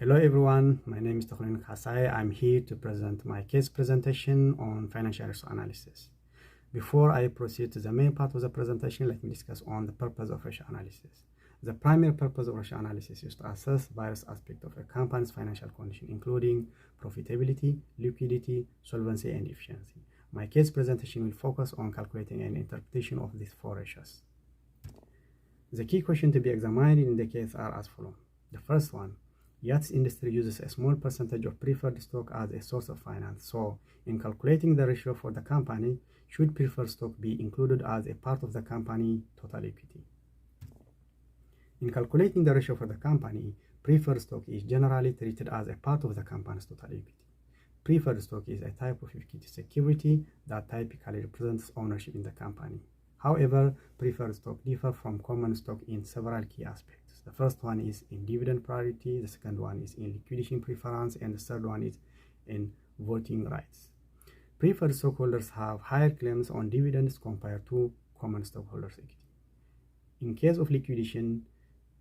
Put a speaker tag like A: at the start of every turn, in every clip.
A: Hello everyone, my name is Tokhrin Khasai. I'm here to present my case presentation on financial risk analysis. Before I proceed to the main part of the presentation, let me discuss on the purpose of ratio analysis. The primary purpose of ratio analysis is to assess various aspects of a company's financial condition, including profitability, liquidity, solvency, and efficiency. My case presentation will focus on calculating an interpretation of these four ratios. The key questions to be examined in the case are as follows. The first one, yachts industry uses a small percentage of preferred stock as a source of finance. So, in calculating the ratio for the company, should preferred stock be included as a part of the company total equity? In calculating the ratio for the company, preferred stock is generally treated as a part of the company's total equity. Preferred stock is a type of equity security that typically represents ownership in the company. However, preferred stock differ from common stock in several key aspects. The first one is in dividend priority, the second one is in liquidation preference, and the third one is in voting rights. Preferred stockholders have higher claims on dividends compared to common stockholders' equity. In case of liquidation,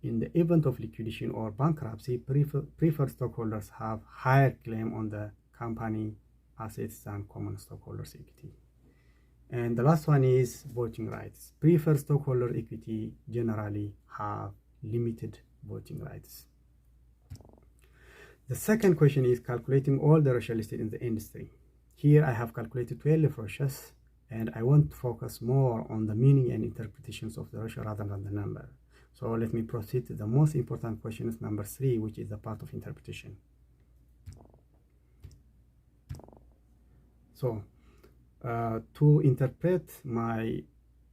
A: in the event of liquidation or bankruptcy, preferred stockholders have higher claim on the company assets than common stockholders' equity. And the last one is voting rights. Preferred stockholder equity generally have limited voting rights. The second question is calculating all the ratios listed in the industry. Here I have calculated 12 ratios, and I want to focus more on the meaning and interpretations of the ratio rather than the number. So let me proceed to the most important question, is number 3, which is the part of interpretation. So to interpret my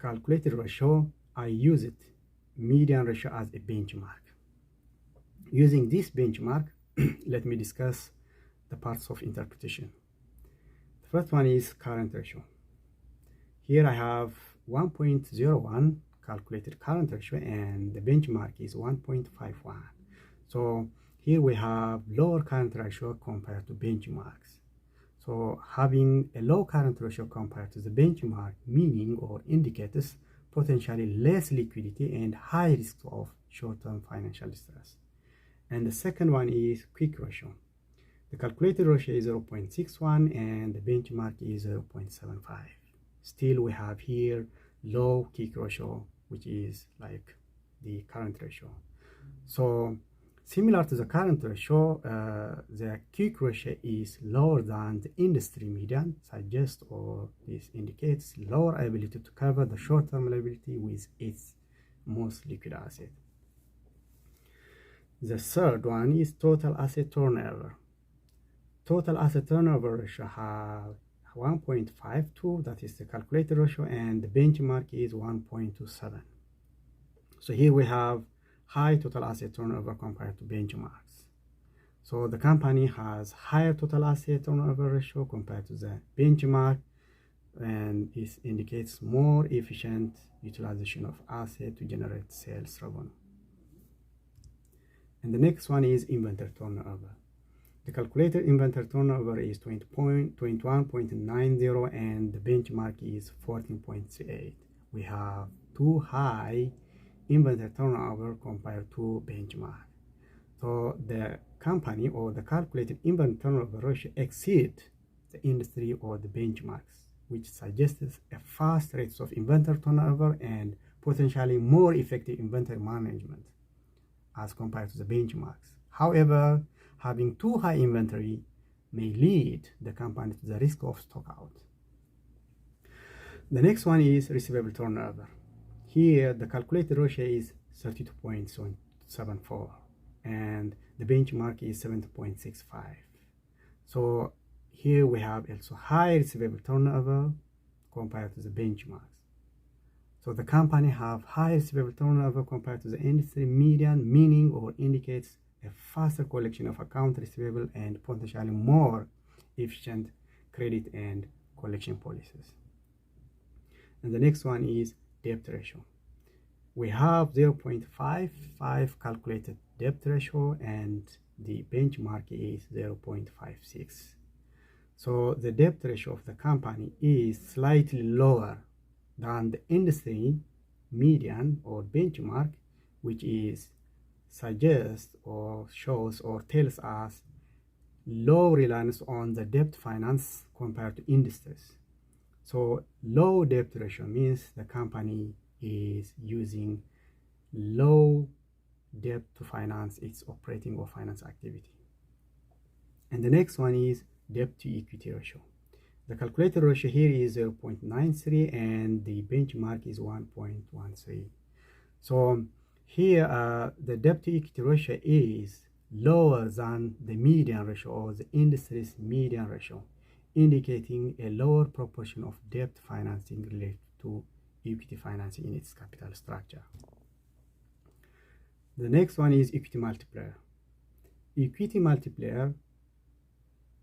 A: calculated ratio, I use median ratio as a benchmark. Using this benchmark, let me discuss the parts of interpretation. The first one is current ratio. Here I have 1.01 calculated current ratio, and the benchmark is 1.51. So here we have lower current ratio compared to benchmarks. So having a low current ratio compared to the benchmark meaning or indicates potentially less liquidity and high risk of short-term financial stress. And the second one is quick ratio. The calculated ratio is 0.61 and the benchmark is 0.75. Still we have here low quick ratio, which is like the current ratio. So similar to the current ratio, the quick ratio is lower than the industry median, suggests or this indicates lower ability to cover the short-term liability with its most liquid asset. The third one is total asset turnover. Total asset turnover ratio have 1.52, that is the calculated ratio, and the benchmark is 1.27. So here we have high total asset turnover compared to benchmarks. So the company has higher total asset turnover ratio compared to the benchmark, and this indicates more efficient utilization of asset to generate sales revenue. And the next one is inventory turnover. The calculated inventory turnover is 21.90 and the benchmark is 14.38. We have too high inventory turnover compared to benchmark. So the company or the calculated inventory turnover ratio exceeds the industry or the benchmarks, which suggests a fast rate of inventory turnover and potentially more effective inventory management as compared to the benchmarks. However, having too high inventory may lead the company to the risk of stock out. The next one is receivable turnover. Here, the calculated ratio is 32.74 and the benchmark is 70.65. So here we have also high receivable turnover compared to the benchmarks. So the company have high receivable turnover compared to the industry median, meaning or indicates a faster collection of account receivable and potentially more efficient credit and collection policies. And the next one is debt ratio. We have 0.55 calculated debt ratio and the benchmark is 0.56. So the debt ratio of the company is slightly lower than the industry median or benchmark, which is suggests or shows or tells us low reliance on the debt finance compared to industries. So low debt ratio means the company is using low debt to finance its operating or finance activity. And the next one is debt to equity ratio. The calculated ratio here is 0.93 and the benchmark is 1.13. So here the debt to equity ratio is lower than the median ratio or the industry's median ratio, indicating a lower proportion of debt financing related to equity financing in its capital structure. The next one is equity multiplier. Equity multiplier,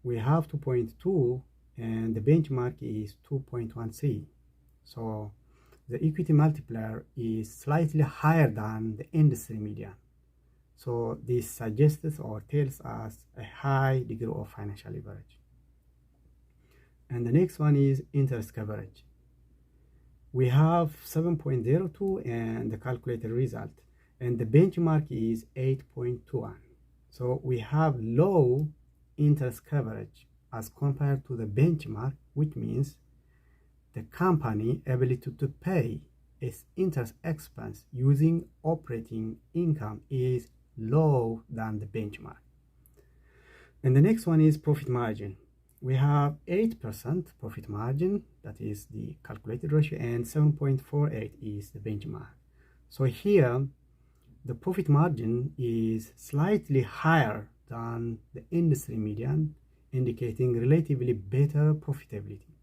A: we have 2.2 and the benchmark is 2.13. So the equity multiplier is slightly higher than the industry median. So this suggests or tells us a high degree of financial leverage. And the next one is interest coverage. We have 7.02 and the calculated result, and the benchmark is 8.21. So we have low interest coverage as compared to the benchmark, which means the company ability to pay its interest expense using operating income is low than the benchmark. And the next one is profit margin. We have 8% profit margin, that is the calculated ratio, and 7.48 is the benchmark. So here the profit margin is slightly higher than the industry median, indicating relatively better profitability.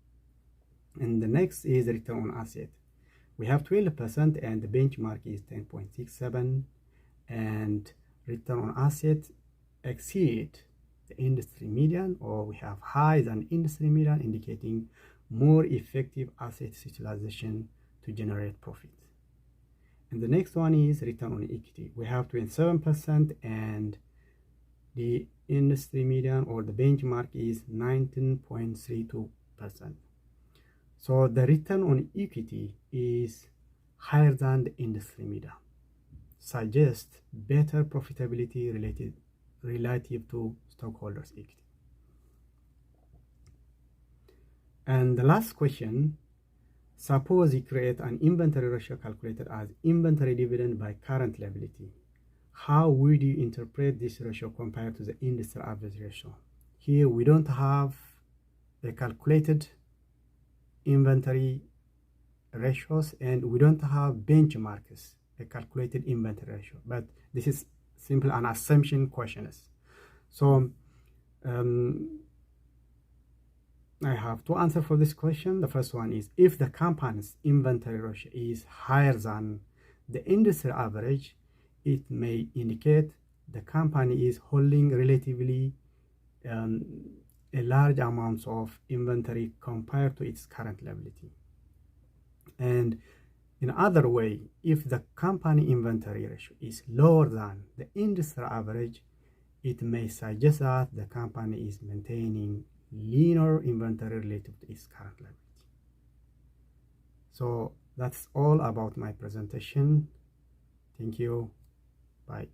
A: And the next is return on asset. We have 12% and the benchmark is 10.67, and return on asset exceed the industry median, or we have higher than industry median, indicating more effective asset utilization to generate profit. And the next one is return on equity. We have 27% and the industry median or the benchmark is 19.32%. So the return on equity is higher than the industry median, suggests better profitability relative to stockholders' equity. And the last question, suppose you create an inventory ratio calculated as inventory dividend by current liability. How would you interpret this ratio compared to the industry average ratio? Here we don't have a calculated inventory ratios and we don't have benchmarks, a calculated inventory ratio, but this is simply an assumption questions. So I have two answers for this question. The first one is, if the company's inventory ratio is higher than the industry average, it may indicate the company is holding relatively a large amount of inventory compared to its current liability. And in other way, if the company inventory ratio is lower than the industry average, it may suggest that the company is maintaining leaner inventory relative to its current liability. So that's all about my presentation. Thank you. Bye.